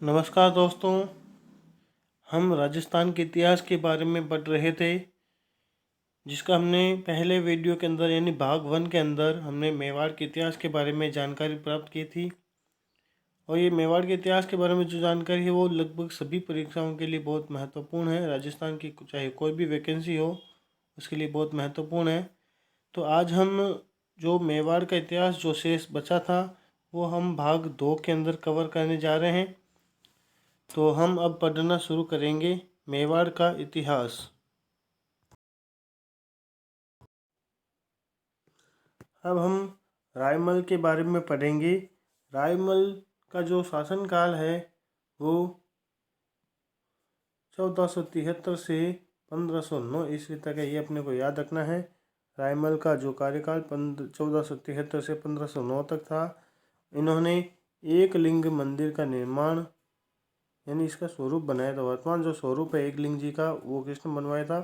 नमस्कार दोस्तों। हम राजस्थान के इतिहास के बारे में पढ़ रहे थे, जिसका हमने पहले वीडियो के अंदर यानी भाग 1 के अंदर हमने मेवाड़ के इतिहास के बारे में जानकारी प्राप्त की थी। और ये मेवाड़ के इतिहास के बारे में जो जानकारी है वो लगभग सभी परीक्षाओं के लिए बहुत महत्वपूर्ण है। राजस्थान की चाहे कोई भी वैकेंसी हो उसके लिए बहुत महत्वपूर्ण है। तो आज हम जो मेवाड़ का इतिहास जो शेष बचा था वो हम भाग 2 के अंदर कवर करने जा रहे हैं। तो हम अब पढ़ना शुरू करेंगे मेवाड़ का इतिहास। अब हम रायमल के बारे में पढ़ेंगे। रायमल का जो शासनकाल है वो 1473 से 1509 ईस्वी तक है, ये अपने को याद रखना है। रायमल का जो कार्यकाल 1473 से 1509 तक था। इन्होंने एक लिंग मंदिर का निर्माण यानी इसका स्वरूप बनाया था। वर्तमान जो स्वरूप है एक लिंग जी का वो किसने बनवाया था?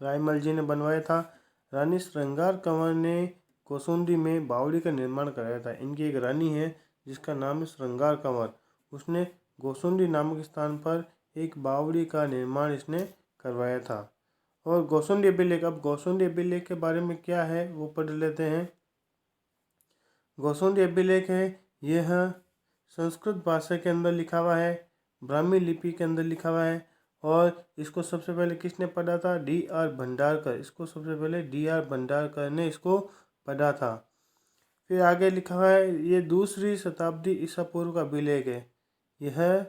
रायमल जी ने बनवाया था। रानी श्रृंगार कंवर ने गोसुंडी में बावड़ी का निर्माण कराया था। इनकी एक रानी है जिसका नाम है श्रृंगार कंवर। उसने गोसुंडी नामक स्थान पर एक बावड़ी का निर्माण इसने करवाया था। और गोसुंडी अभिलेख, अब गोसुंडी अभिलेख के बारे में क्या है वो पढ़ लेते हैं। गोसुंडी अभिलेख है यह संस्कृत भाषा के अंदर लिखा हुआ है, ब्राह्मी लिपि के अंदर लिखा हुआ है। और इसको सबसे पहले किसने पढ़ा था? D.R. भंडारकर। इसको सबसे पहले D.R. भंडारकर ने इसको पढ़ा था। फिर आगे लिखा हुआ है ये 2री शताब्दी ईसा पूर्व का अभिलेख है। यह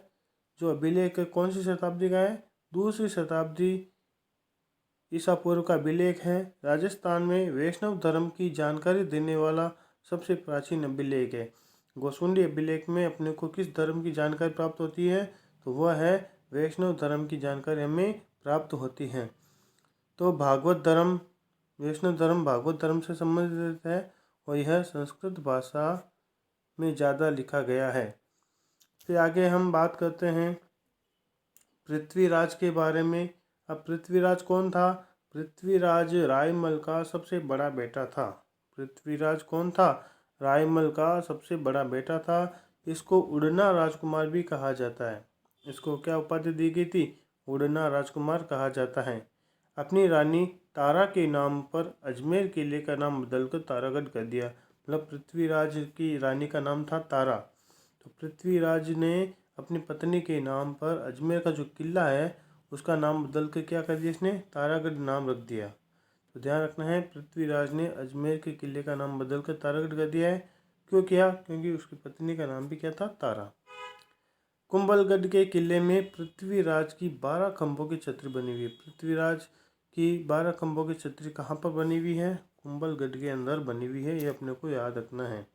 जो अभिलेख है कौन सी शताब्दी का है? 2री शताब्दी ईसा पूर्व का अभिलेख है। राजस्थान में वैष्णव धर्म की जानकारी देने वाला सबसे प्राचीन अभिलेख है। गोसुंडी अभिलेख में अपने को किस धर्म की जानकारी प्राप्त होती है? तो वह है वैष्णव धर्म की जानकारी हमें प्राप्त होती है। तो भागवत धर्म, वैष्णव धर्म भागवत धर्म से संबंधित है और यह संस्कृत भाषा में ज़्यादा लिखा गया है। फिर आगे हम बात करते हैं पृथ्वीराज के बारे में। अब पृथ्वीराज कौन था? पृथ्वीराज रायमल का सबसे बड़ा बेटा था। पृथ्वीराज कौन था? रायमल का सबसे बड़ा बेटा था। इसको उड़ना राजकुमार भी कहा जाता है। इसको क्या उपाधि दी गई थी? उड़ना राजकुमार कहा जाता है। अपनी रानी तारा के नाम पर अजमेर किले का नाम बदलकर तारागढ़ कर दिया। मतलब पृथ्वीराज की रानी का नाम था तारा। तो पृथ्वीराज ने अपनी पत्नी के नाम पर अजमेर का जो किला है उसका नाम बदल के क्या कर दिया? इसने तारागढ़ नाम रख दिया। तो ध्यान रखना है पृथ्वीराज ने अजमेर के किले का नाम बदल कर तारागढ़ कर दिया है। क्यों किया? क्योंकि उसकी पत्नी का नाम भी क्या था? तारा। कुंभलगढ़ के किले में पृथ्वीराज की 12 खंभों की छतरी बनी हुई है। पृथ्वीराज की 12 खंभों की छतरी कहाँ पर बनी हुई है? कुंभलगढ़ के अंदर बनी हुई है, ये अपने को याद रखना है।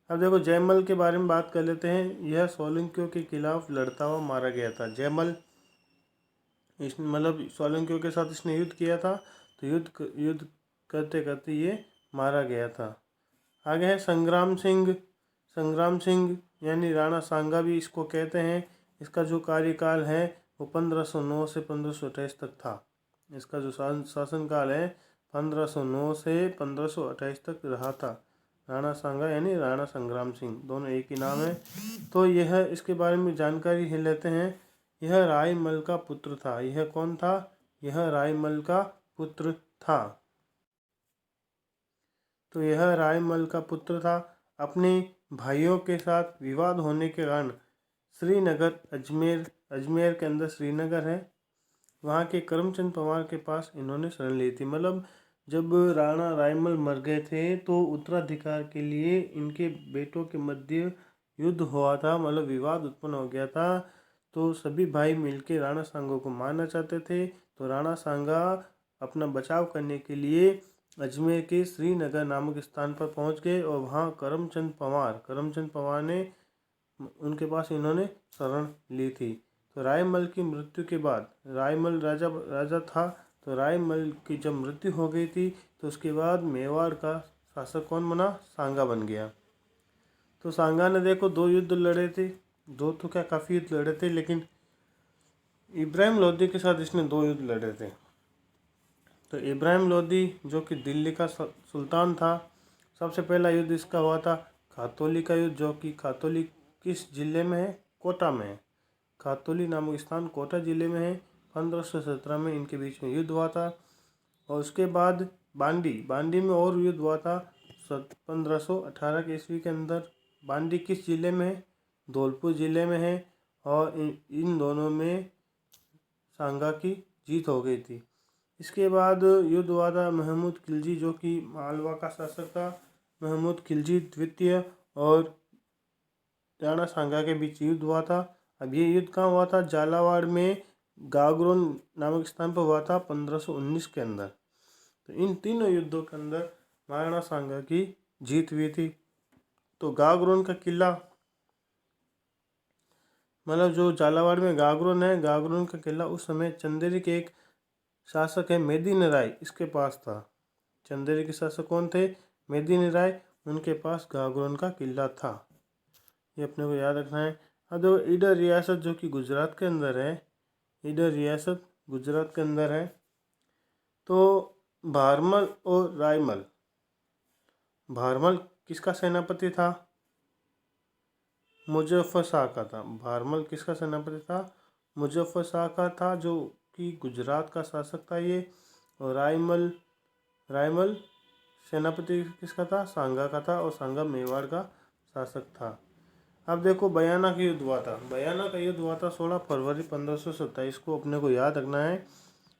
अब देखो जयमल के बारे में बात कर लेते हैं। यह सोलंकियों के खिलाफ लड़ता हुआ मारा गया था। जयमल इस मतलब सोलंकियों के साथ इसने युद्ध किया था। तो युद्ध करते करते ये मारा गया था। आगे है संग्राम सिंह। संग्राम सिंह यानी राणा सांगा भी इसको कहते हैं। इसका जो कार्यकाल है वो 1509 से 1528 तक था। इसका जो शासनकाल है 1509 से 1528 तक रहा था। राणा सांगा यानी राणा संग्राम सिंह, दोनों एक ही नाम है। तो यह इसके बारे में जानकारी लेते हैं। यह रायमल का पुत्र था। यह कौन था? यह रायमल का पुत्र था। तो यह रायमल का पुत्र था। अपने भाइयों के साथ विवाद होने के कारण श्रीनगर, अजमेर के अंदर श्रीनगर है, वहाँ के करमचंद पवार के पास इन्होंने शरण ली थी। मतलब जब राणा रायमल मर गए थे तो उत्तराधिकार के लिए इनके बेटों के मध्य युद्ध हुआ था, मतलब विवाद उत्पन्न हो गया था। तो सभी भाई मिलकर राणा सांगा को मारना चाहते थे। तो राणा सांगा अपना बचाव करने के लिए अजमेर के श्रीनगर नामक स्थान पर पहुंच गए और वहां करमचंद पवार ने उनके पास इन्होंने शरण ली थी। तो रायमल की मृत्यु के बाद, रायमल राजा था, तो रायमल की जब मृत्यु हो गई थी तो उसके बाद मेवाड़ का शासक कौन बना? सांगा बन गया। तो सांगा ने देखो 2 युद्ध लड़े थे, 2 तो क्या काफ़ी युद्ध लड़े थे, लेकिन इब्राहिम लोदी के साथ इसने 2 युद्ध लड़े थे। तो इब्राहिम लोदी जो कि दिल्ली का सुल्तान था, सबसे पहला युद्ध इसका हुआ था खातौली का युद्ध, जो कि खातौली किस जिले में है? कोटा में है। खातौली नामक स्थान कोटा जिले में है। 1517 में इनके बीच में युद्ध हुआ था। और उसके बाद बांडी में और युद्ध हुआ था 1518 के ईस्वी के अंदर। बांडी किस जिले में है? धौलपुर जिले में है। और इन दोनों में सांगा की जीत हो गई थी। इसके बाद युद्ध हुआ था महमूद खिलजी, जो कि मालवा का शासक था। महमूद खिलजी द्वितीय और राणा सांगा के बीच युद्ध हुआ था। अब ये युद्ध कहाँ हुआ था? झालावाड़ में गागरोन नामक स्थान पर हुआ था 1519 के अंदर। तो इन तीनों युद्धों के अंदर महाराणा सांगा की जीत हुई थी। तो गागरोन का किला, मतलब जो झालावाड़ में गागरोन है, गागरोन का किला उस समय चंदेरी के एक शासक है मेदिनी राय, इसके पास था। चंदेरी के शासक कौन थे? मेदिनी राय। उनके पास गागरोन का किला था। ये अपने को याद रखना है। अब देखो ईडर रियासत जो कि गुजरात के अंदर है, ईडर रियासत गुजरात के अंदर है। तो भारमल और रायमल, भारमल किसका सेनापति था? मुजफ्फर शाह का था। भारमल किसका सेनापति था? मुजफ्फर शाह का था, जो कि गुजरात का शासक था ये। और रायमल सेनापति किसका था? सांगा का था। और सांगा मेवाड़ का शासक था। अब देखो बयाना का युद्ध हुआ था। बयाना का युद्ध हुआ था 16 फरवरी 1527 को, अपने को याद रखना है,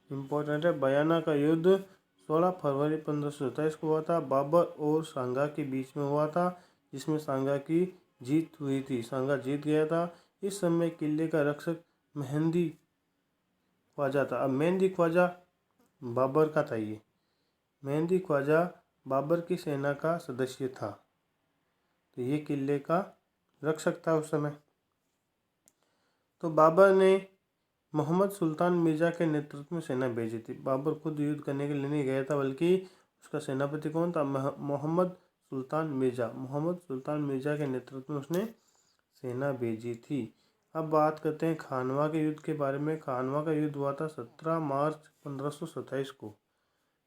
इम्पोर्टेंट है। बयाना का युद्ध 16 फरवरी 1527 को हुआ था। बाबर और सांगा के बीच में हुआ था, जिसमें सांगा की जीत हुई थी। सांगा जीत गया था। इस समय किले का रक्षक मेहंदी ख्वाजा था। अब मेहंदी ख्वाजा बाबर का था। ये मेहंदी ख्वाजा बाबर की सेना का सदस्य था। तो ये किले का रक्षक था उस समय। तो बाबर ने मोहम्मद सुल्तान मिर्जा के नेतृत्व में सेना भेजी थी। बाबर खुद युद्ध करने के लिए नहीं गया था, बल्कि उसका सेनापति कौन था? मोहम्मद सुल्तान मिर्जा। मोहम्मद सुल्तान मिर्जा के नेतृत्व में उसने सेना भेजी थी। अब बात करते हैं खानवा के युद्ध के बारे में। खानवा का युद्ध हुआ था 17 मार्च 1527 को।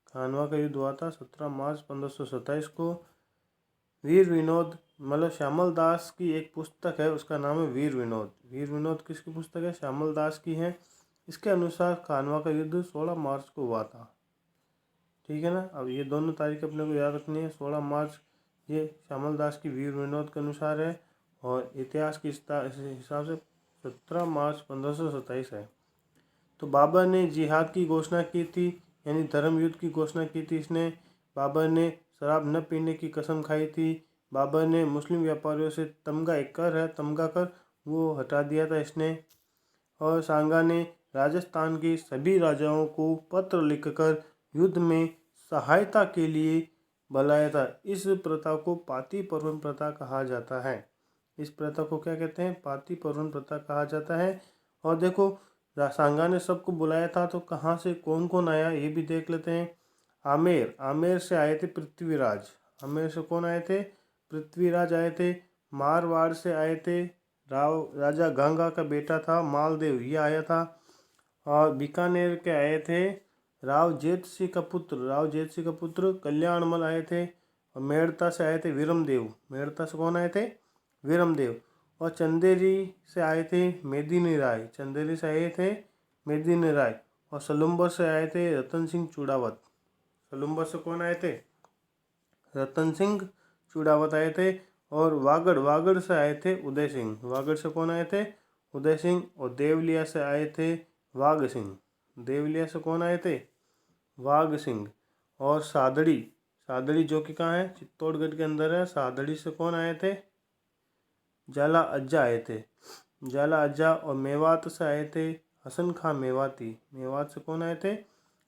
खानवा का युद्ध हुआ था 17 मार्च 1527 को। वीर विनोद, मतलब श्यामल दास की एक पुस्तक है, उसका नाम है वीर विनोद। वीर विनोद किसकी पुस्तक है? श्यामल दास की है। इसके अनुसार खानवा का युद्ध 16 मार्च को हुआ था। ठीक है ना। अब ये दोनों तारीख अपने को याद रखनी है। 16 मार्च ये श्यामल दास की वीर विनोद के अनुसार है, और इतिहास के हिसाब से 17 मार्च 1527 है। तो बाबर ने जिहाद की घोषणा की थी, यानी धर्म युद्ध की घोषणा की थी इसने। बाबर ने शराब न पीने की कसम खाई थी। बाबर ने मुस्लिम व्यापारियों से तमगा कर वो हटा दिया था इसने। और सांगा ने राजस्थान के सभी राजाओं को पत्र लिखकर युद्ध में सहायता के लिए बुलाया था। इस प्रथा को पाती पर्वन प्रथा कहा जाता है। इस प्रथा को क्या कहते हैं? पाती पर्वन प्रथा कहा जाता है। और देखो सांगा ने सबको बुलाया था, तो कहाँ से कौन कौन आया ये भी देख लेते हैं। आमेर से आए थे पृथ्वीराज। आमेर से कौन आए थे? पृथ्वीराज आए थे। मारवाड़ से आए थे राजा गंगा का बेटा था मालदेव, ये आया था। और बीकानेर के आए थे राव जेठ सिंह का पुत्र कल्याणमल आए थे। और मेड़ता से आए थे वीरमदेव। मेड़ता से कौन आए थे? वीरमदेव। और चंदेरी से आए थे मेदिनी राय। और सलुम्बर से आए थे रतन सिंह चूड़ावत। सलुम्बर से कौन आए थे? रतन सिंह चूड़ावत आए थे। और वागड़ से आए थे उदय सिंह। वागड़ से कौन आए थे? उदय सिंह। और देवलिया से आए थे वाघ सिंह। देवलिया से कौन आए थे? वाघ सिंह। और सादड़ी जो कि कहाँ है? चित्तौड़गढ़ के अंदर है। सादड़ी से कौन आए थे? जाला अज्जा आए थे। जाला अज्जा। और मेवात से आए थे हसन खां मेवाती। मेवात से कौन आए थे?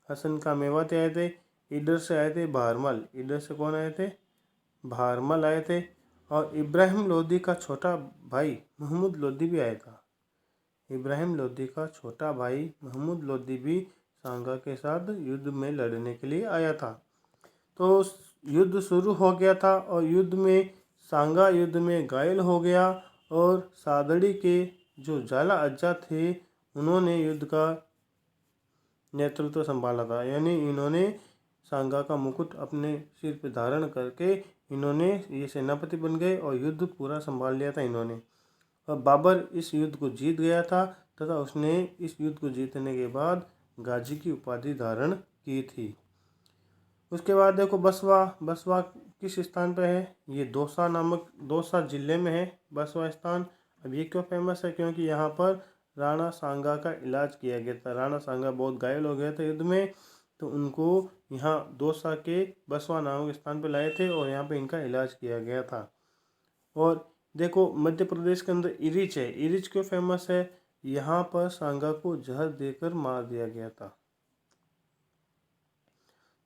हसन खां मेवाती आए थे। ईडर से आए थे भारमल। ईडर से कौन आए थे? भारमल आए थे। और इब्राहिम लोदी का छोटा भाई महमूद लोदी भी आया था। इब्राहिम लोदी का छोटा भाई महमूद लोदी भी सांगा के साथ युद्ध में लड़ने के लिए आया था। तो युद्ध शुरू हो गया था, और सांगा युद्ध में घायल हो गया। और सादड़ी के जो जाला अज्जा थे, उन्होंने युद्ध का नेतृत्व संभाला था। यानी इन्होंने सांगा का मुकुट अपने सिर पर धारण करके इन्होंने ये सेनापति बन गए और युद्ध पूरा संभाल लिया था इन्होंने। और बाबर इस युद्ध को जीत गया था तथा उसने इस युद्ध को जीतने के बाद गाजी की उपाधि धारण की थी। उसके बाद देखो बसवा। बसवा किस स्थान पर है? ये दौसा जिले में है बसवा स्थान। अब ये क्यों फेमस है? क्योंकि यहाँ पर राणा सांगा का इलाज किया गया था। राणा सांगा बहुत घायल हो गए थे युद्ध में, तो उनको यहाँ दौसा के बसवा नामक स्थान पर लाए थे और यहाँ पे इनका इलाज किया गया था। और देखो मध्य प्रदेश के अंदर इरिच है। इरिच क्यों फेमस है? यहाँ पर सांगा को जहर देकर मार दिया गया था।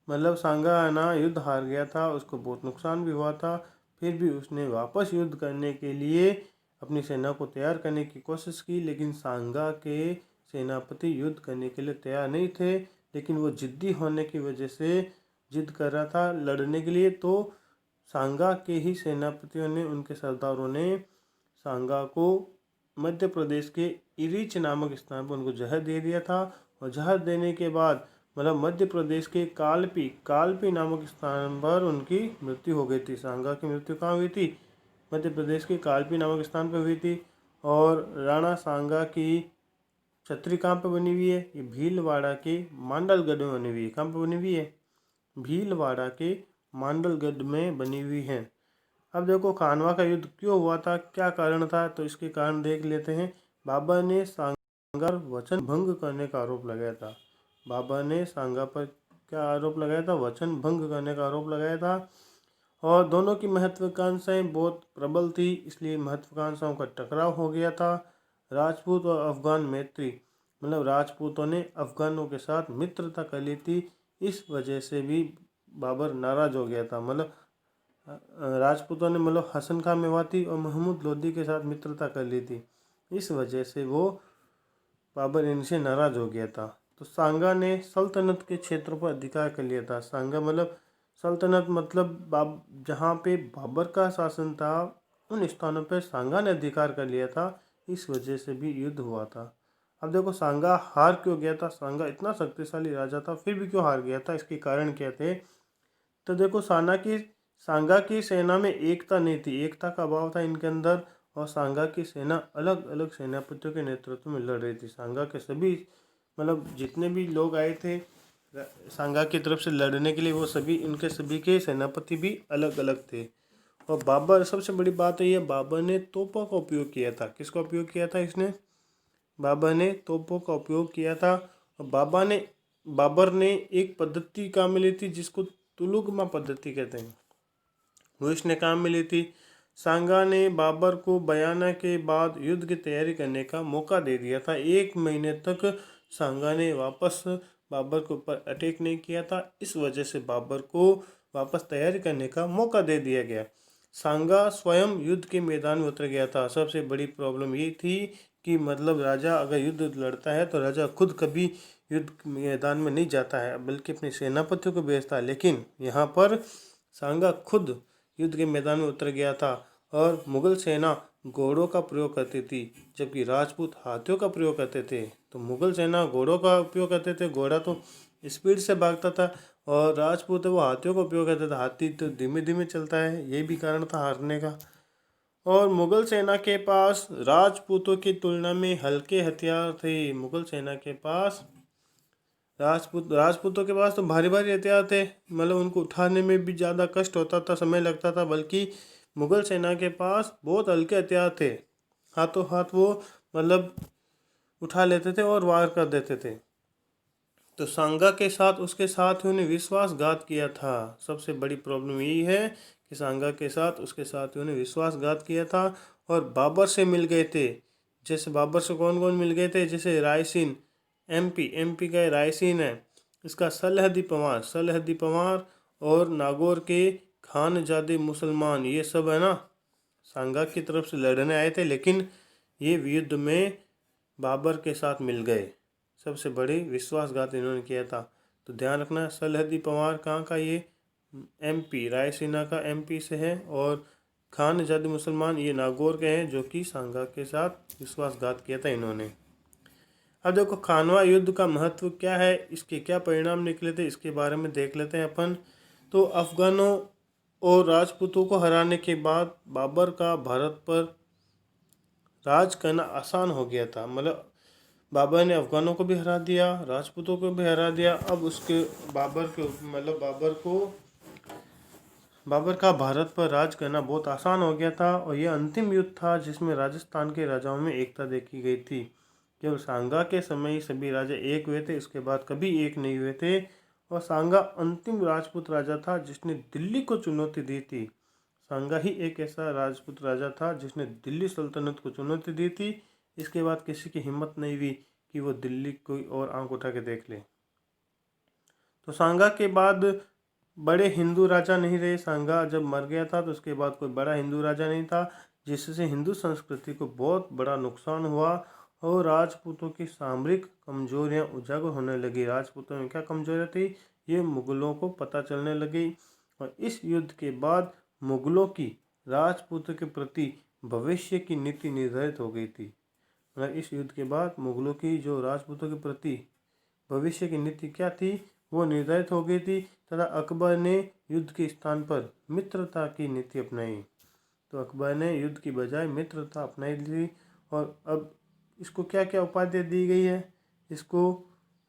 मतलब सांगा है ना युद्ध हार गया था, उसको बहुत नुकसान भी हुआ था, फिर भी उसने वापस युद्ध करने के लिए अपनी सेना को तैयार करने की कोशिश की, लेकिन सांगा के सेनापति युद्ध करने के लिए तैयार नहीं थे। लेकिन वो जिद्दी होने की वजह से जिद कर रहा था लड़ने के लिए, तो सांगा के ही सेनापतियों ने, उनके सरदारों ने सांगा को मध्य प्रदेश के इरिच नामक स्थान पर उनको जहर दे दिया था। और जहर देने के बाद मतलब मध्य प्रदेश के कालपी नामक स्थान पर उनकी मृत्यु हो गई थी। सांगा की मृत्यु कहाँ हुई थी? मध्य प्रदेश के कालपी नामक स्थान पर हुई थी। और राणा सांगा की छतरी कहाँ पे बनी हुई है? ये भीलवाड़ा के मांडलगढ़ में बनी हुई है। कहाँ पे बनी हुई है? भीलवाड़ा के मांडलगढ़ में बनी हुई है। अब देखो खानवा का युद्ध क्यों हुआ था, क्या कारण था, तो इसके कारण देख लेते हैं। बाबर ने सांगा पर वचन भंग करने का आरोप लगाया था। बाबर ने सांगा पर क्या आरोप लगाया था? वचन भंग करने का आरोप लगाया था। और दोनों की महत्वाकांक्षाएं बहुत प्रबल थी, इसलिए महत्वाकांक्षाओं का टकराव हो गया था। राजपूत और अफगान मैत्री, मतलब राजपूतों ने अफगानों के साथ मित्रता कर ली थी, इस वजह से भी बाबर नाराज हो गया था। मतलब राजपूतों ने मतलब हसन खां मेवाती और महमूद लोदी के साथ मित्रता कर ली थी, इस वजह से वो बाबर इनसे नाराज हो गया था। तो सांगा ने सल्तनत के क्षेत्रों पर अधिकार कर लिया था। सांगा मतलब सल्तनत, मतलब जहाँ पे बाबर का शासन था उन स्थानों पर सांगा ने अधिकार कर लिया था, इस वजह से भी युद्ध हुआ था। अब देखो सांगा हार क्यों गया था? सांगा इतना शक्तिशाली राजा था, फिर भी क्यों हार गया था? इसके कारण क्या थे? तो देखो सांगा की सेना में एकता नहीं थी, एकता का अभाव था इनके अंदर। और सांगा की सेना अलग अलग सेनापतियों के नेतृत्व में लड़ रही थी। सांगा के सभी मतलब जितने भी लोग आए थे सांगा की तरफ से लड़ने के लिए, वो सभी उनके सभी के सेनापति भी अलग अलग थे। और बाबर, सबसे बड़ी बात है ये, बाबर ने तोपों का उपयोग किया था। किसका उपयोग किया था इसने? बाबर ने तोपों का उपयोग किया था। और बाबर ने एक पद्धति काम में ली थी जिसको तुलुगमा पद्धति कहते हैं, वो इसने काम में ली थी। सांगा ने बाबर को बयाना के बाद युद्ध की तैयारी करने का मौका दे दिया था। 1 महीने तक सांगा ने वापस बाबर के ऊपर अटैक नहीं किया था, इस वजह से बाबर को वापस तैयारी करने का मौका दे दिया गया। सांगा स्वयं युद्ध के मैदान में उतर गया था। सबसे बड़ी प्रॉब्लम ये थी कि मतलब राजा अगर युद्ध लड़ता है तो राजा खुद कभी युद्ध मैदान में नहीं जाता है, बल्कि अपने सेनापतियों को भेजता है। लेकिन यहाँ पर सांगा खुद युद्ध के मैदान में उतर गया था। और मुगल सेना घोड़ों का प्रयोग करती थी, जबकि राजपूत हाथियों का प्रयोग करते थे। तो मुगल सेना घोड़ों का उपयोग करते थे, घोड़ा तो स्पीड से भागता था, और राजपूत वो हाथियों का उपयोग करते थे, हाथी तो धीमे धीमे चलता है, ये भी कारण था हारने का। और मुगल सेना के पास राजपूतों की तुलना में हल्के हथियार थे। मुगल सेना के पास राजपूतों के पास तो भारी भारी हथियार थे, मतलब उनको उठाने में भी ज़्यादा कष्ट होता था, समय लगता था। बल्कि मुगल सेना के पास बहुत हल्के हथियार थे, हाथों हाथ वो मतलब उठा लेते थे और वार कर देते थे। तो सांगा के साथ उसके साथियों ने विश्वासघात किया था। सबसे बड़ी प्रॉब्लम यही है कि सांगा के साथ उसके साथियों ने विश्वासघात किया था और बाबर से मिल गए थे। जैसे बाबर से कौन कौन मिल गए थे? जैसे रायसीन, एमपी का रायसीन है, इसका सलहदी पंवार और नागौर के खानजादे मुसलमान, ये सब है ना सांगा की तरफ से लड़ने आए थे, लेकिन ये युद्ध में बाबर के साथ मिल गए। सबसे बड़ी विश्वासघात इन्होंने किया था। तो ध्यान रखना, सलहदी पंवार कहाँ का? ये एमपी, रायसीना का एमपी से है। और खानजादे मुसलमान ये नागौर के हैं, जो कि सांगा के साथ विश्वासघात किया था इन्होंने। अब देखो खानवा युद्ध का महत्व क्या है, इसके क्या परिणाम निकले थे, इसके बारे में देख लेते हैं अपन। तो अफगानों और राजपूतों को हराने के बाद बाबर का भारत पर राज करना आसान हो गया था। मतलब बाबर ने अफगानों को भी हरा दिया, राजपूतों को भी हरा दिया। अब उसके बाबर का भारत पर राज करना बहुत आसान हो गया था। और यह अंतिम युद्ध था जिसमें राजस्थान के राजाओं में एकता देखी गई थी। केवल सांगा के समय ही सभी राजा एक हुए थे, उसके बाद कभी एक नहीं हुए थे। और सांगा अंतिम राजपूत राजा था जिसने दिल्ली को चुनौती दी थी। सांगा ही एक ऐसा राजपूत राजा था जिसने दिल्ली सल्तनत को चुनौती दी थी। इसके बाद किसी की हिम्मत नहीं हुई कि वो दिल्ली कोई और आंख उठा के देख ले। तो सांगा के बाद बड़े हिंदू राजा नहीं रहे। सांगा जब मर गया था तो उसके बाद कोई बड़ा हिंदू राजा नहीं था, जिससे हिंदू संस्कृति को बहुत बड़ा नुकसान हुआ और राजपूतों की सामरिक कमजोरियां उजागर होने लगी। राजपूतों में क्या कमजोरियां थी, ये मुगलों को पता चलने लगी। और इस युद्ध के बाद मुगलों की राजपूतों के प्रति भविष्य की नीति निर्धारित हो गई थी। मतलब इस युद्ध के बाद मुगलों की जो राजपूतों के प्रति भविष्य की नीति क्या थी, वो निर्धारित हो गई थी। तथा अकबर ने युद्ध के स्थान पर मित्रता की नीति अपनाई। तो अकबर ने युद्ध की बजाय मित्रता अपनाई ली। और अब इसको क्या क्या उपाधि दी गई है, इसको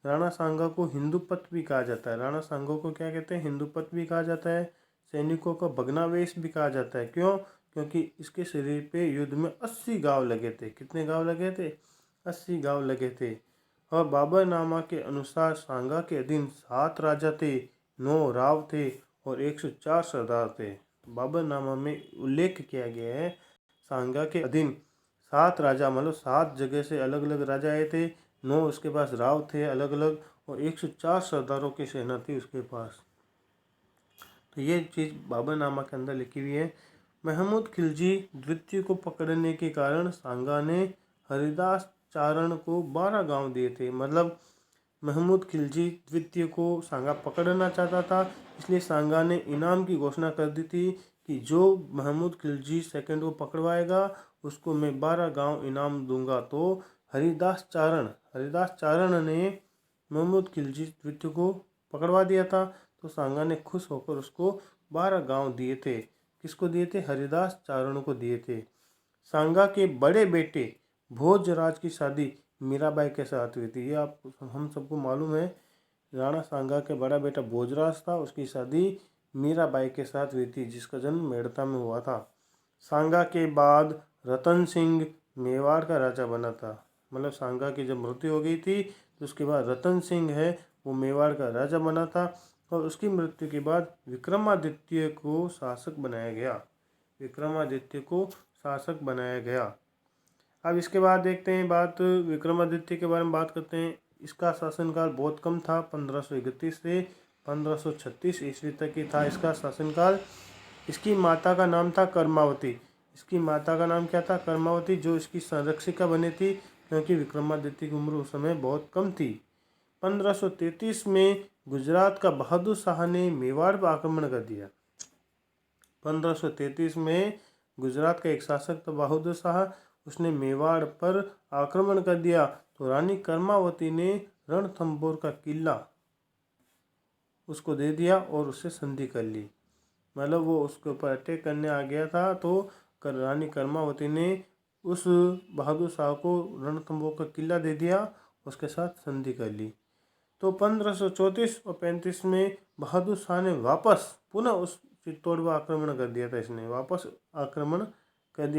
राणा सांगा को हिंदूपत भी कहा जाता है। राणा सांगा को क्या कहते हैं, हिंदूपत भी कहा जाता है। सैनिकों का भगनावेश भी कहा जाता है। क्यों? क्योंकि इसके शरीर पे युद्ध में 80 घाव लगे थे। कितने घाव लगे थे? 80 घाव लगे थे। और बाबरनामा के अनुसार सांगा के अधीन 7 राजा थे, 9 राव थे और 104 सरदार थे। बाबरनामा में उल्लेख किया गया है सांगा के अधीन 7 राजा, मतलब 7 जगह से अलग अलग राजा आए थे, 9 उसके पास राव थे अलग अलग, और 104 सरदारों की सेना थी उसके पास। तो ये चीज़ बाबरनामा के अंदर लिखी हुई है। महमूद खिलजी द्वितीय को पकड़ने के कारण सांगा ने हरिदास चारण को 12 गांव दिए थे। मतलब महमूद खिलजी द्वितीय को सांगा पकड़ना चाहता था, इसलिए सांगा ने इनाम की घोषणा कर दी थी कि जो महमूद खिलजी सेकंड को पकड़वाएगा उसको मैं 12 गांव इनाम दूंगा। तो हरिदास चारण ने महमूद खिलजी द्वितीय को पकड़वा दिया था। तो सांगा ने खुश होकर उसको 12 गांव दिए थे। किसको दिए थे? हरिदास चारण को दिए थे। सांगा के बड़े बेटे भोजराज की शादी मीराबाई के साथ हुई थी। ये हम सबको मालूम है। राणा सांगा के बड़ा बेटा भोजराज था, उसकी शादी मीराबाई के साथ हुई थी, जिसका जन्म मेड़ता में हुआ था। सांगा के बाद रतन सिंह मेवाड़ का राजा बना था। मतलब सांगा की जब मृत्यु हो गई थी तो उसके बाद रतन सिंह है वो मेवाड़ का राजा बना था। और उसकी मृत्यु के बाद विक्रमादित्य को शासक बनाया गया। अब इसके बाद देखते हैं विक्रमादित्य के बारे में बात करते हैं। इसका शासनकाल बहुत कम था, 1531 से 1536 ईस्वी तक ही था इसका शासनकाल। इसकी माता का नाम था कर्मावती। इसकी माता का नाम क्या था? कर्मावती, जो इसकी संरक्षिका बनी थी, क्योंकि विक्रमादित्य की उम्र उस समय बहुत कम थी। 1533 में गुजरात का बहादुर शाह ने मेवाड़ पर आक्रमण कर दिया। 1533 में गुजरात का एक शासक था बहादुर शाह, उसने मेवाड़ पर आक्रमण कर दिया। तो रानी कर्मावती ने रणथंभौर का किला उसको दे दिया और उससे संधि कर ली। मतलब वो उसके ऊपर अटैक करने आ गया था, तो रानी कर्मावती ने उस बहादुर शाह को रणथंभौर का किला दे दिया, उसके साथ संधि कर ली। तो 1534 और 35 में बहादुर शाह ने वापस पुनः उस चित्तौड़ पर आक्रमण कर दिया था।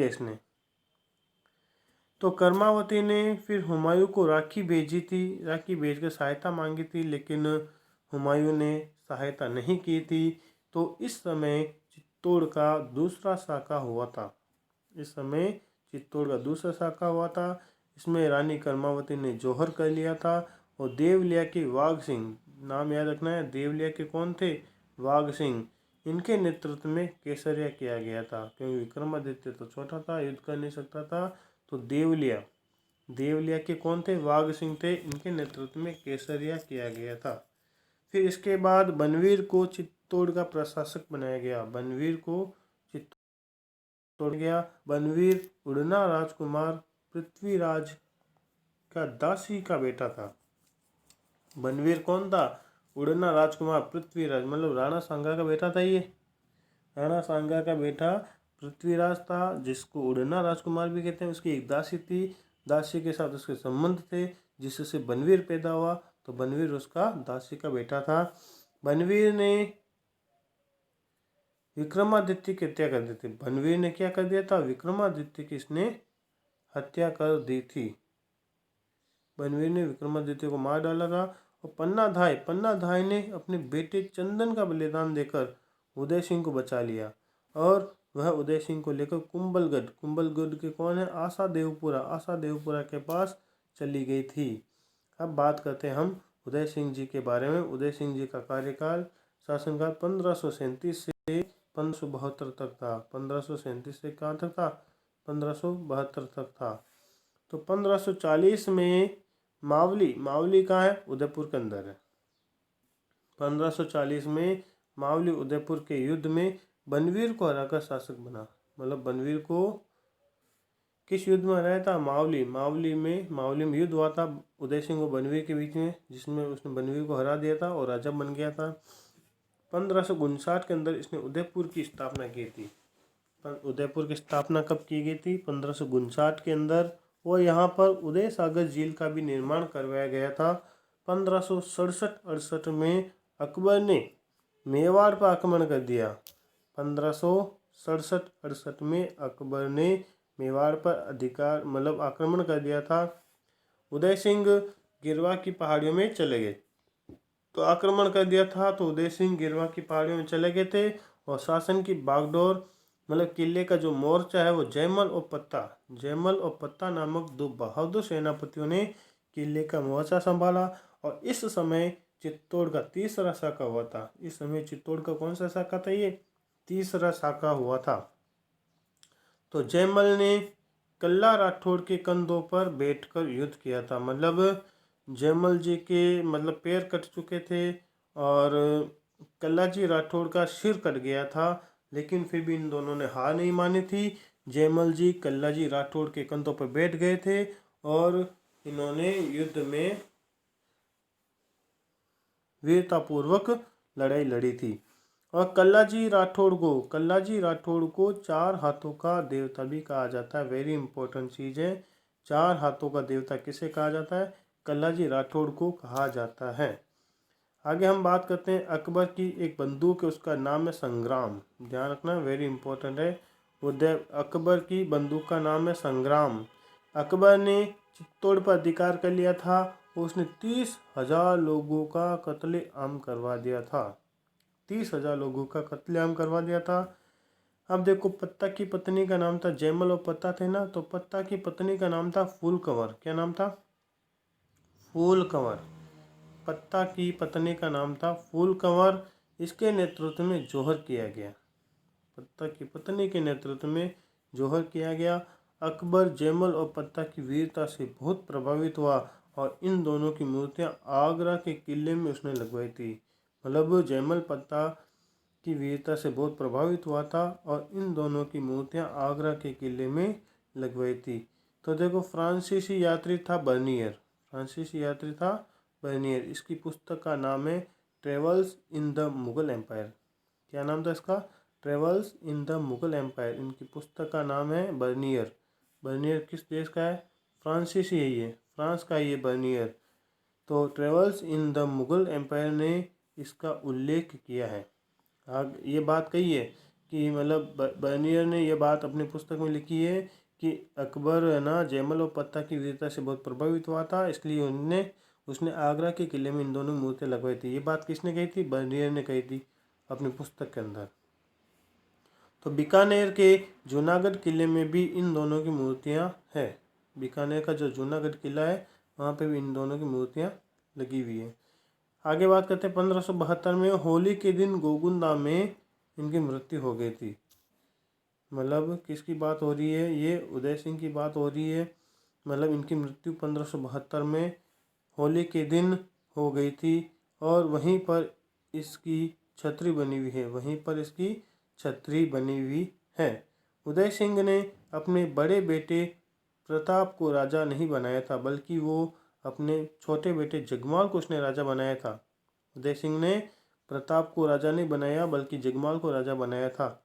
इसने तो कर्मावती ने फिर हुमायूं को राखी भेजी थी, राखी भेजकर सहायता मांगी थी, लेकिन हुमायूं ने सहायता नहीं की थी। तो इस समय चित्तौड़ का दूसरा साका हुआ था। इसमें रानी कर्मावती ने जौहर कर लिया था और देवलिया के वाघ सिंह, नाम याद रखना है, देवलिया के कौन थे? वाघ सिंह। इनके नेतृत्व में केसरिया किया गया था, क्योंकि विक्रमादित्य तो छोटा था, युद्ध कर नहीं सकता था। तो देवलिया के कौन थे? वाघ सिंह थे। इनके नेतृत्व में केसरिया किया गया था। फिर इसके बाद बनवीर को चित्तौड़ का प्रशासक बनाया गया। बनवीर उड़ना राजकुमार पृथ्वीराज का दासी का बेटा था। बनवीर कौन था? उड़ना राजकुमार पृथ्वीराज, मतलब राणा सांगा का बेटा था। ये राणा सांगा का बेटा पृथ्वीराज था, जिसको उड़ना राजकुमार भी कहते हैं, उसकी एक दासी थी, दासी के साथ उसके संबंध थे, जिससे बनवीर पैदा हुआ। तो बनवीर उसका दासी का बेटा था। बनवीर ने विक्रमादित्य की हत्या कर दी थी। बनवीर ने क्या कर दिया था? विक्रमादित्य की इसने हत्या कर दी थी। बनवीर ने विक्रमादित्य को मार डाला था। और पन्नाधाय ने अपने बेटे चंदन का बलिदान देकर उदय सिंह को बचा लिया और वह उदय सिंह को लेकर कुंभलगढ़ के कौन है? आशा देवपुरा के पास चली गई थी। अब बात करते हैं हम उदय सिंह जी के बारे में। उदय सिंह जी का कार्यकाल शासनकाल 1537 से 1572 तक था। 1537 से कहाँ तक था? 1572 तक था। तो 1540 में मावली कहाँ है? उदयपुर के अंदर है। 1540 में मावली उदयपुर के युद्ध में बनवीर को हराकर शासक बना। मतलब बनवीर को किस युद्ध में हराया था? मावली में युद्ध हुआ था उदय सिंह और बनवीर के बीच में, जिसमें उसने बनवीर को हरा दिया था और राजा बन गया था। 1559 के अंदर इसने उदयपुर की स्थापना की थी। उदयपुर की स्थापना कब की गई थी? 1559 के अंदर। और यहाँ पर उदय सागर झील का भी निर्माण करवाया गया था। 1567-68 में अकबर ने मेवाड़ पर आक्रमण कर दिया। 1567-68 में अकबर ने मेवाड़ पर आक्रमण कर दिया था। उदय सिंह गिरवा की पहाड़ियों में चले गए। तो आक्रमण कर दिया था तो उदय सिंह गिरवा की पहाड़ियों में चले गए थे और शासन की बागडोर किले का जो मोर्चा है वो जयमल और पत्ता नामक दो बहादुर सेनापतियों ने किले का मोर्चा संभाला। और इस समय चित्तौड़ का तीसरा साका हुआ था। इस समय चित्तौड़ का कौन सा साका था? ये तीसरा साका हुआ था। तो जयमल ने कल्ला राठौड़ के कंधों पर बैठकर युद्ध किया था। जयमल जी के पैर कट चुके थे और कल्ला जी राठौड़ का सिर कट गया था, लेकिन फिर भी इन दोनों ने हार नहीं मानी थी। जयमल जी कल्ला जी राठौड़ के कंधों पर बैठ गए थे और इन्होंने युद्ध में वीरतापूर्वक लड़ाई लड़ी थी। और कल्ला जी राठौड़ को 4 हाथों का देवता भी कहा जाता है। वेरी इंपॉर्टेंट चीज़ है। 4 हाथों का देवता किसे कहा जाता है? कल्ला जी राठौड़ को कहा जाता है। आगे हम बात करते हैं अकबर की एक बंदूक है, उसका नाम है संग्राम। ध्यान रखना, वेरी इंपॉर्टेंट है। अकबर की बंदूक का नाम है संग्राम। अकबर ने चित्तौड़ पर अधिकार कर लिया था। उसने 30,000 लोगों का कत्लेआम करवा दिया था। 30,000 लोगों का कत्लेआम करवा दिया था। अब देखो, पत्ता की पत्नी का नाम था जयमल और पत्ता थे ना, तो पत्ता की पत्नी का नाम था फूल कंवर। क्या नाम था? फूल कंवर। पत्ता की पत्नी का नाम था फूल कंवर। इसके नेतृत्व में जौहर किया गया। पत्ता की पत्नी के नेतृत्व में जौहर किया गया। अकबर जयमल और पत्ता की वीरता से बहुत प्रभावित हुआ और इन दोनों की मूर्तियां आगरा के किले में उसने लगवाई थी। जयमल पत्ता की वीरता से बहुत प्रभावित हुआ था और इन दोनों की मूर्तियां आगरा के किले में लगवाई थी। तो देखो, फ्रांसीसी यात्री था बर्नियर। इसकी पुस्तक का नाम है travels in the Mughal empire. क्या नाम था इसका? Travels in the Mughal empire. इनकी पुस्तक का नाम है बर्नियर। बर्नियर किस देश का है? फ्रांसीसी है ये, फ्रांस का ये बर्नियर। तो travels in the Mughal empire ने इसका उल्लेख किया है। ये बात कही है कि बर्नियर ने ये बात अपनी पुस्तक में लिखी है कि अकबर है ना, जयमल और पत्ता की वीरता से बहुत प्रभावित हुआ था, इसलिए उसने आगरा के किले में इन दोनों मूर्तियाँ लगवाई थी। ये बात किसने कही थी? बर्नियर ने कही थी अपनी पुस्तक के अंदर। तो बीकानेर के जूनागढ़ किले में भी इन दोनों की मूर्तियाँ हैं। बीकानेर का जो जूनागढ़ किला है वहाँ पे भी इन दोनों की मूर्तियाँ लगी हुई है। आगे बात करते हैं 1572 में होली के दिन गोगुंदा में इनकी मृत्यु हो गई थी। किसकी बात हो रही है? ये उदय सिंह की बात हो रही है। इनकी मृत्यु 1572 में होली के दिन हो गई थी और वहीं पर इसकी छतरी बनी हुई है। उदय सिंह ने अपने बड़े बेटे प्रताप को राजा नहीं बनाया था, बल्कि वो अपने छोटे बेटे जगमाल को उसने राजा बनाया था। उदय सिंह ने प्रताप को राजा नहीं बनाया, बल्कि जगमाल को राजा बनाया था।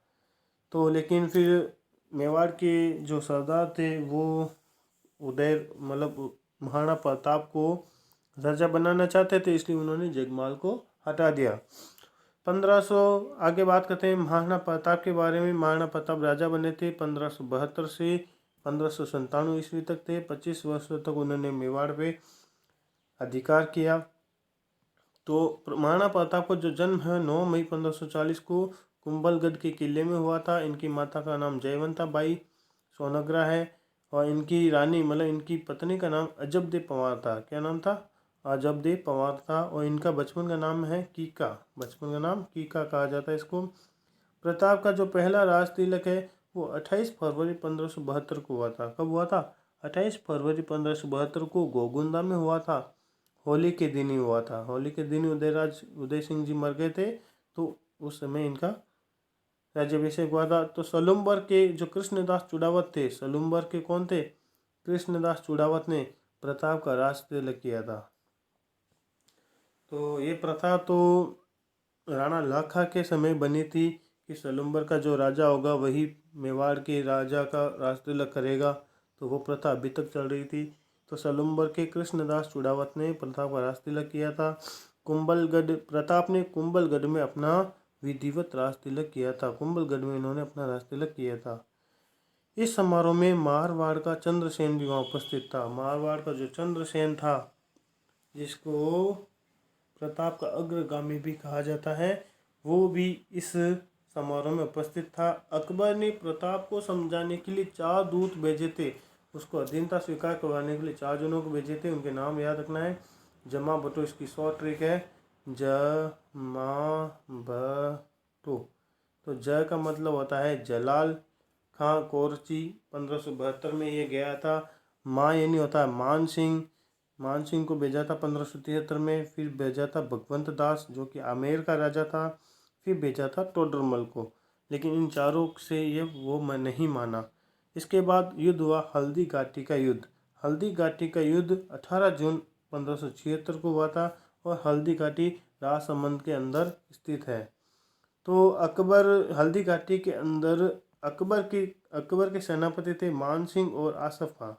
तो लेकिन फिर मेवाड़ के जो सरदार थे वो उदय मतलब महाराणा प्रताप को राजा बनाना चाहते थे, इसलिए उन्होंने जगमाल को हटा दिया। 1500 आगे बात करते हैं महाराणा प्रताप के बारे में। महाराणा प्रताप राजा बने थे 1572 से 1597 ईस्वी तक थे। 25 वर्षों तक उन्होंने मेवाड़ पे अधिकार किया। तो महाराणा प्रताप का जो जन्म है 9 मई 1540 को कुंभलगढ़ के किले में हुआ था। इनकी माता का नाम जयवंता बाई सोनग्रा है और इनकी रानी मतलब इनकी पत्नी का नाम अजबदेव पंवार था। क्या नाम था? अजबदेव पंवार था। और इनका बचपन का नाम है कीका, बचपन का नाम कीका कहा जाता है इसको। प्रताप का जो पहला राज तिलक है वो 28 फरवरी 1572 को हुआ था। कब हुआ था? 28 फरवरी 1572 को गोगुंदा में हुआ था। होली के दिन ही हुआ था। होली के दिन उदय सिंह जी मर गए थे, तो उस समय इनका राज्याभिषेक हुआ था। तो सलुम्बर के जो कृष्णदास चुड़ावत थे, सलुम्बर के कौन थे? कृष्णदास चुड़ावत ने प्रताप का राज तिलक किया था। तो ये प्रथा तो राणा लाखा के समय बनी थी कि सलुम्बर का जो राजा होगा वही मेवाड़ के राजा का राज तिलक करेगा। तो वो प्रथा अभी तक चल रही थी। तो सलुम्बर के कृष्णदास चुड़ावत ने प्रताप का राज तिलक किया था। कुंभलगढ़ प्रताप ने कुंभलगढ़ में अपना विधिवत राज तिलक किया था। कुंभलगढ़ में इन्होंने अपना राज तिलक किया था। इस समारोह में मारवाड़ का चंद्रसेन भी वहाँ उपस्थित था। मारवाड़ का जो चंद्रसेन था, जिसको प्रताप का अग्रगामी भी कहा जाता है, वो भी इस समारोह में उपस्थित था। अकबर ने प्रताप को समझाने के लिए 4 दूत भेजे थे। उसको अधीनता स्वीकार करवाने के लिए 4 जनों को भेजे थे। उनके नाम याद रखना है। जमा बटो इसकी शॉर्ट ट्रिक है, जमा बटो। तो ज का मतलब होता है जलाल खां कोरची, 1572 में ये गया था। माँ यानी होता है मान सिंह, मान सिंह को भेजा था 1573 में। फिर भेजा था भगवंत दास जो कि आमेर का राजा था। फिर भेजा था टोडरमल को। लेकिन इन चारों से ये वो मैं नहीं माना। इसके बाद युद्ध हुआ हल्दी घाटी का युद्ध। हल्दी घाटी का युद्ध 18 जून 1576 को हुआ था और हल्दी घाटी राजसमंद के अंदर स्थित है। तो अकबर हल्दी घाटी के अंदर अकबर के सेनापति थे मान सिंह और आसफ खां।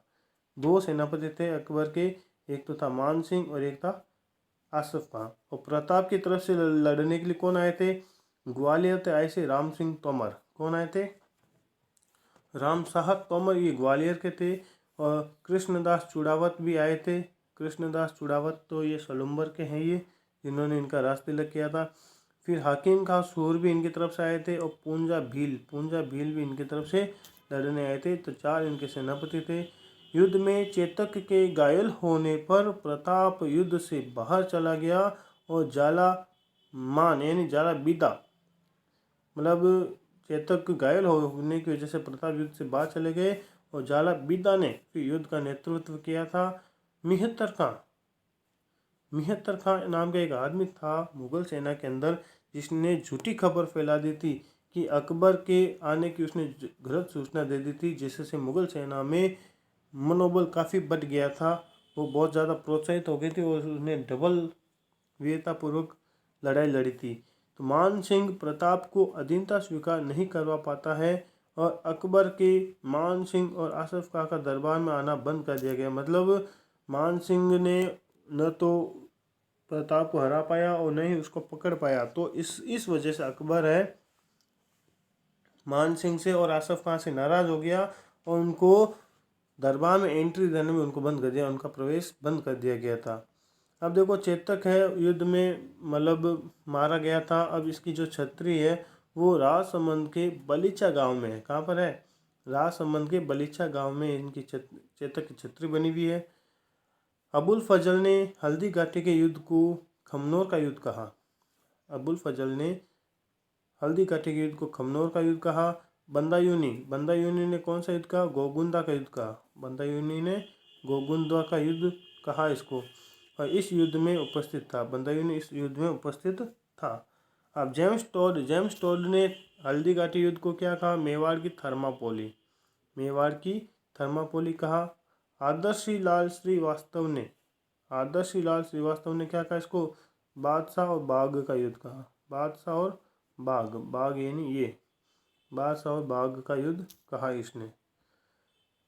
2 सेनापति थे अकबर के, एक तो था मान सिंह और एक था आसफ खां। और प्रताप की तरफ से लड़ने के लिए कौन आए थे? ग्वालियर से आए थे राम सिंह तोमर। कौन आए थे? राम साहब तोमर, ये ग्वालियर के थे। और कृष्णदास चुड़ावत भी आए थे। कृष्णदास चुड़ावत तो ये सलुम्बर के हैं, ये जिन्होंने इनका राज तिलक किया था। फिर हाकिम खां सूर भी इनकी तरफ से आए थे और पूंजा भील भी इनकी तरफ से लड़ने आए थे। तो 4 इनके सेनापति थे। युद्ध में चेतक के घायल होने पर प्रताप युद्ध से बाहर चला गया और जाला मान यानी जाला बीदा मतलब चेतक घायल होने की वजह से प्रताप युद्ध से बाहर चले गए और जाला बीदा ने फिर युद्ध का नेतृत्व किया था। मिहत्तर खां नाम का एक आदमी था मुगल सेना के अंदर, जिसने झूठी खबर फैला दी थी कि अकबर के आने की उसने गलत सूचना दे दी थी, जिससे मुगल सेना में मनोबल काफ़ी बढ़ गया था। वो बहुत ज़्यादा प्रोत्साहित हो गई थी और उसने डबल वीरतापूर्वक लड़ाई लड़ी थी। तो मान सिंह प्रताप को अधीनता स्वीकार नहीं करवा पाता है और अकबर के मान सिंह और आसफ खां का दरबार में आना बंद कर दिया गया। मतलब मान सिंह ने न तो प्रताप को हरा पाया और न ही उसको पकड़ पाया। तो इस वजह से अकबर है मान सिंह से और आसफ खां से नाराज़ हो गया और उनको दरबार में एंट्री देने में उनको बंद कर दिया, उनका प्रवेश बंद कर दिया गया था। अब देखो चेतक है युद्ध में मतलब मारा गया था। अब इसकी जो छतरी है वो राजसमंद के बलीचा गांव में है। कहाँ पर है? राजसमंद के बलीचा गांव में इनकी चेतक की छतरी बनी हुई है। अबुल फजल ने हल्दी घाटी के युद्ध को खमनोर का युद्ध कहा। अबुल फजल ने हल्दी घाटी के युद्ध को खमनोर का युद्ध कहा। बंदायूनी ने कौन सा युद्ध कहा? गोगुंदा का युद्ध कहा। बंदायूनी ने गोगुंदा का युद्ध कहा इसको और इस युद्ध में उपस्थित था। बंदायूनी इस युद्ध में उपस्थित था। अब जेम्स टोड ने हल्दी घाटी युद्ध को क्या कहा? मेवाड़ की थर्मापोली कहा। आदर्शी लाल श्रीवास्तव ने क्या कहा इसको? बादशाह और बाग का युद्ध कहा। बादशाह और बाग यानी ये बास और बाघ का युद्ध कहा इसने।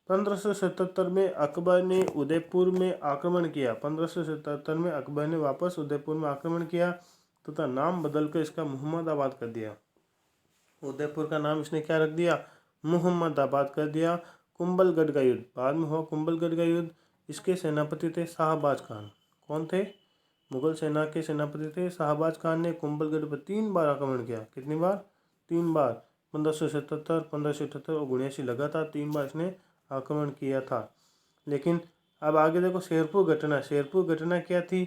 1577 में अकबर ने उदयपुर में आक्रमण किया। 1577 में अकबर ने वापस उदयपुर में आक्रमण किया तथा नाम बदलकर इसका मुहम्मदाबाद कर दिया। उदयपुर का नाम इसने क्या रख दिया? मुहम्मदाबाद कर दिया। कुंभलगढ़ का युद्ध, बाद में हुआ कुंभलगढ़ का युद्ध। इसके सेनापति थे शाहबाज खान। कौन थे? मुगल सेना के सेनापति थे शाहबाज खान ने कुंभलगढ़ पर 3 बार आक्रमण किया। कितनी बार? 3 बार। 1577, 1578 और 79 लगातार 3 बार इसने आक्रमण किया था। लेकिन अब आगे देखो शेरपुर घटना। शेरपुर घटना क्या थी?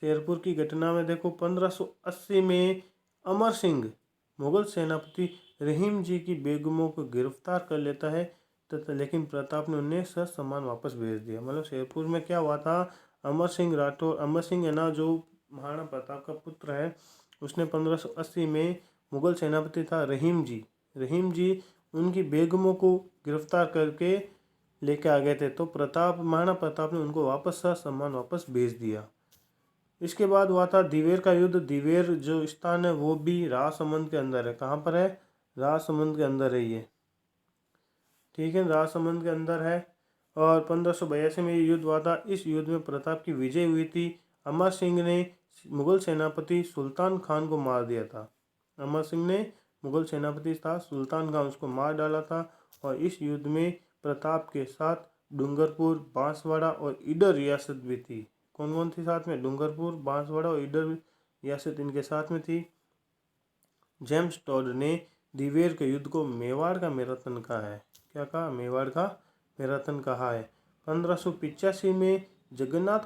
शेरपुर की घटना में देखो 1580 में अमर सिंह मुगल सेनापति रहीम जी की बेगमों को गिरफ्तार कर लेता है तथा लेकिन प्रताप ने उन्हें ससम्मान वापस भेज दिया। मतलब शेरपुर में क्या हुआ था? अमर सिंह राठौर, अमर सिंह है ना जो महाराणा प्रताप का पुत्र है, उसने 1580 में मुगल सेनापति था रहीम जी उनकी बेगमों को गिरफ्तार करके लेके आ गए थे। तो महाराणा प्रताप ने उनको वापस ससम्मान वापस भेज दिया। इसके बाद हुआ था दिवेर का युद्ध। दिवेर जो स्थान है वो भी राजसमंद के अंदर है। कहाँ पर है? राजसमंद के अंदर है ये, ठीक है, राजसमंद के अंदर है। और 1582 में ये युद्ध हुआ था। इस युद्ध में प्रताप की विजय हुई थी। अमर सिंह ने मुगल सेनापति सुल्तान खान को मार दिया था। अमर सिंह ने मुगल सेनापति था सुल्तान खान, उसको मार डाला था। और इस युद्ध में प्रताप के साथ डूंगरपुर, बांसवाड़ा और ईडर रियासत भी थी। कौन कौन थी साथ में? डूंगरपुर, बांसवाड़ा और ईडर रियासत इनके साथ में थी। जेम्स टॉड ने दिवेर के युद्ध को मेवाड़ का मैराथन कहा है। क्या कहा? मेवाड़ का मैराथन कहा है। 1585 में जगन्नाथ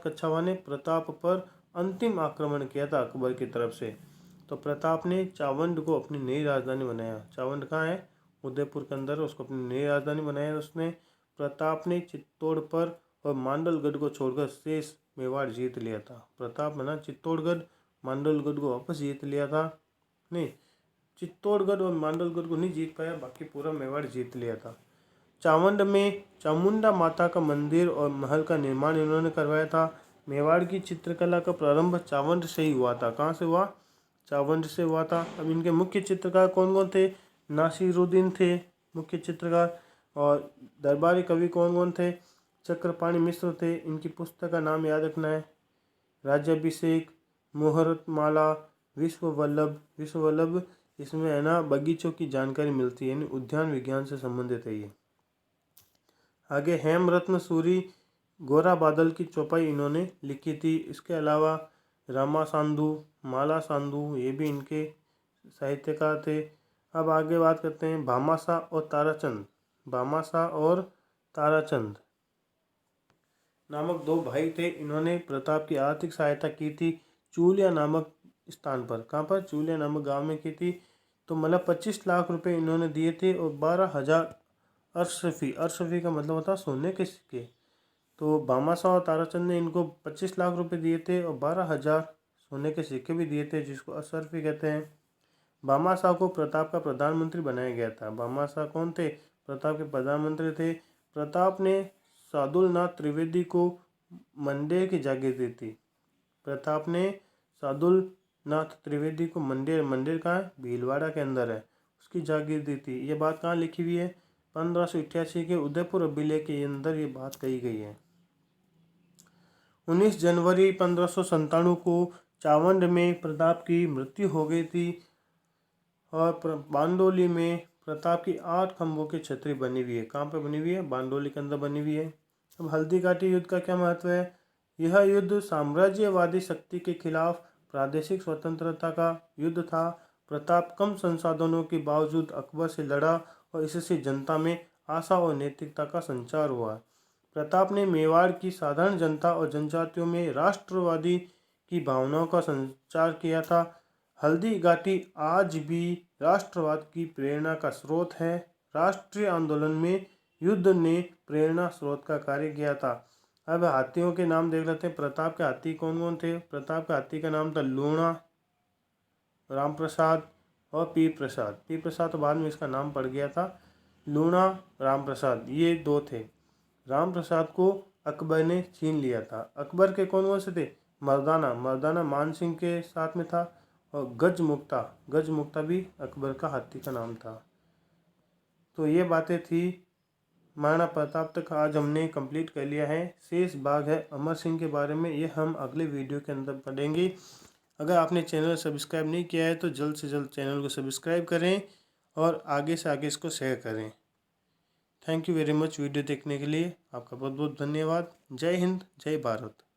कच्छावा ने प्रताप पर अंतिम आक्रमण किया था अकबर की तरफ से। तो प्रताप ने चावंड को अपनी नई राजधानी बनाया। चावंड कहाँ है? उदयपुर के अंदर। उसको अपनी नई राजधानी बनाया उसने। प्रताप ने चित्तौड़ पर और मांडलगढ़ को छोड़कर शेष मेवाड़ जीत लिया था। प्रताप ने ना चित्तौड़गढ़, मांडलगढ़ को वापस जीत लिया था। नहीं, चित्तौड़गढ़ और मांडलगढ़ को नहीं जीत पाया, बाकी पूरा मेवाड़ जीत लिया था। चावंड में चामुंडा माता का मंदिर और महल का निर्माण इन्होंने करवाया था। मेवाड़ की चित्रकला का प्रारंभ चावंड से ही हुआ था। कहाँ से हुआ? चावंड से हुआ था। अब इनके मुख्य चित्रकार कौन कौन थे? नासिरुद्दीन थे मुख्य चित्रकार। और दरबारी कवि कौन कौन थे? चक्रपाणि मिश्र थे। इनकी पुस्तक का नाम याद रखना है, राज्याभिषेक, मुहूर्तमाला, विश्ववल्लभ। इसमें है ना बगीचों की जानकारी मिलती है, यानी उद्यान विज्ञान से संबंधित है ये। आगे हेमरत्न सूरी, गोरा बादल की चौपाई इन्होंने लिखी थी। इसके अलावा रामा सांधु, माला सांधु, ये भी इनके साहित्यकार थे। अब आगे बात करते हैं भामाशाह और ताराचंद। भामाशाह और ताराचंद नामक 2 भाई थे। इन्होंने प्रताप की आर्थिक सहायता की थी चूलिया नामक स्थान पर। कहाँ पर? चूलिया नामक गांव में की थी। तो मतलब 25 लाख रुपए इन्होंने दिए थे और 12,000 अरसफी का मतलब होता है सोने के सिक्के। तो भामाशाह और ताराचंद ने इनको 25 लाख रुपए दिए थे और 12,000 सोने के सिक्के भी दिए थे, जिसको अरसफी कहते हैं। भामाशाह को प्रताप का प्रधानमंत्री बनाया गया था। भामाशाह कौन थे? प्रताप के प्रधानमंत्री थे। प्रताप ने सादुलनाथ त्रिवेदी को मंडेर की जागीर दी थी। प्रताप ने सादुलनाथ त्रिवेदी को मंडेर कहाँ है? भीलवाड़ा के अंदर है, उसकी जागीर दी थी। ये बात कहाँ लिखी हुई है? 1588 के उदयपुर अभिलेख के अंदर ये बात कही गई है। 19 जनवरी 1597 को चावंड में प्रताप की मृत्यु हो गई थी। और बांडोली में प्रताप की 8 खंभों की छतरी बनी हुई है। कहाँ पे बनी हुई है? बांडोली के अंदर बनी हुई है। अब हल्दी घाटी युद्ध का क्या महत्व है? यह युद्ध साम्राज्यवादी शक्ति के खिलाफ प्रादेशिक स्वतंत्रता का युद्ध था। प्रताप कम संसाधनों के बावजूद अकबर से लड़ा और इससे जनता में आशा और नैतिकता का संचार हुआ। प्रताप ने मेवाड़ की साधारण जनता और जनजातियों में राष्ट्रवादी की भावनाओं का संचार किया था। हल्दी घाटी आज भी राष्ट्रवाद की प्रेरणा का स्रोत है। राष्ट्रीय आंदोलन में युद्ध ने प्रेरणा स्रोत का कार्य किया था। अब हाथियों के नाम देख लेते हैं। प्रताप के हाथी कौन कौन थे? प्रताप के हाथी का नाम था लूणा, राम प्रसाद और पीर प्रसाद। पीर प्रसाद तो बाद में इसका नाम पड़ गया था। लूणा, राम प्रसाद, ये 2 थे। राम प्रसाद को अकबर ने छीन लिया था। अकबर के कौन कौन से थे? मर्दाना मान सिंह के साथ में था और गजमुक्ता भी अकबर का हाथी का नाम था। तो ये बातें थी महाराणा प्रताप तक, आज हमने कंप्लीट कर लिया है। शेष भाग है अमर सिंह के बारे में, ये हम अगले वीडियो के अंदर पढ़ेंगे। अगर आपने चैनल सब्सक्राइब नहीं किया है तो जल्द से जल्द चैनल को सब्सक्राइब करें और आगे से आगे इसको शेयर करें। Thank you very much video देखने के लिए। आपका बहुत बहुत धन्यवाद। जय हिंद, जय भारत।